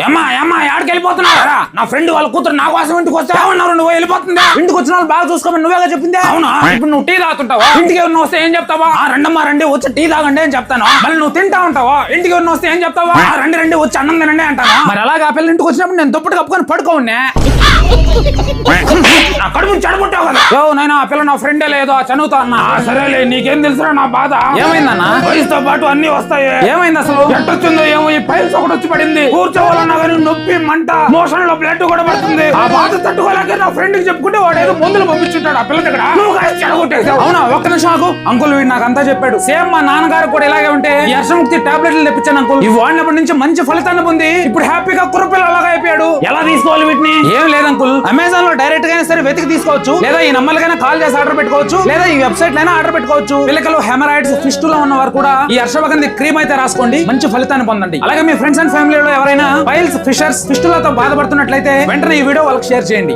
ఏమ్మా ఎక్కడికి వెళ్ళిపోతున్నారా? నా ఫ్రెండ్ వాళ్ళ కూతురు నా కోసం ఇంటికి వస్తే ఏమన్నారు? నువ్వు వెళ్ళిపోతుందా? ఇంటికి వచ్చిన వాళ్ళు బాగా చూసుకోమని నువ్వేగా చెప్పింది. అవునా? ఇప్పుడు నువ్వు టీ తాగుతుంటావా? ఇంటికి ఎవరిని వస్తే ఏం చెప్తావా? రెండమ్మా రండి వచ్చి టీ తాగండి అని చెప్తాను. మళ్ళీ నువ్వు తింటా ఉంటావా? ఇంటికి ఎవరిని వస్తే ఏం చెప్తావా? రండి వచ్చి అన్నం తినండి అంటాను. మరి అలాగే ఆ పిల్లలు ఇంటికి వచ్చినప్పుడు నేను దుప్పటి కప్పుకొని పడుకోండి. నా కడుపు చెడగొట్టావు కదా. నైనా ఆ పిల్ల నా ఫ్రెండే లేదో చదువుతా అన్నా. సరేలే, నీకేం తెలుసురా నా బాధ. ఏమైందన్నా? వయసుతో పాటు అన్ని వస్తాయి. ఏమైంది అసలు? ఎట్టొచ్చిందో ఏమో, ఈ పైల్స్ ఒకటి వచ్చి పడింది. కూర్చోవాలన్నా కానీ నొప్పి, మంట, మోషన్ లో బ్లడ్ కూడా పడుతుంది. ఆ బాధ తట్టుకోలేక నా ఫ్రెండ్ కి చెప్పుకుంటే వాడు ఏదో మందులు పంపించుంటాడు ఆ పిల్ల దగ్గర. చెడగొట్టేసావు. అవునా? ఒక్క నిమిషం ఆగు. అంకుల్ వీడు నాకు అంతా చెప్పాడు. సేమ్ మా నాన్నగారు కూడా ఇలాగే ఉంటే యశముక్తి టాబ్లెట్లు తెప్పించాను అంకుల్. ఇవి వాడినప్పటి నుంచి మంచి ఫలితాన్ని పొంది ఇప్పుడు హ్యాపీగా కుర్రపిల్ల అలాగా అయిపోయాడు. ఎలా తీసుకోవాలి వీటిని? ఏం లేదు అంకుల్, అమెజాన్ లో డైరెక్ట్ గానే సరే వెతికి తీసుకోవచ్చు, లేదా ఈ నంబర్లకైనా కాల్ చేసి ఆర్డర్ పెట్టుకోవచ్చు, లేదా ఈ వెబ్సైట్ లైనా ఆర్డర్ పెట్టుకోవచ్చు. పిల్లకలు హెమరాయిడ్స్, ఫిస్టులా ఉన్న వారు కూడా ఈ హర్షవగంధి క్రీమ్ అయితే రాసుకోండి, మంచి ఫలితాన్ని పొందండి. అలాగే మీ ఫ్రెండ్స్ అండ్ ఫ్యామిలీలో ఎవరైనా పైల్స్, ఫిషర్స్, ఫిస్టులతో బాధపడుతున్నట్లయితే వెంటనే ఈ వీడియో వాళ్ళకి షేర్ చేయండి.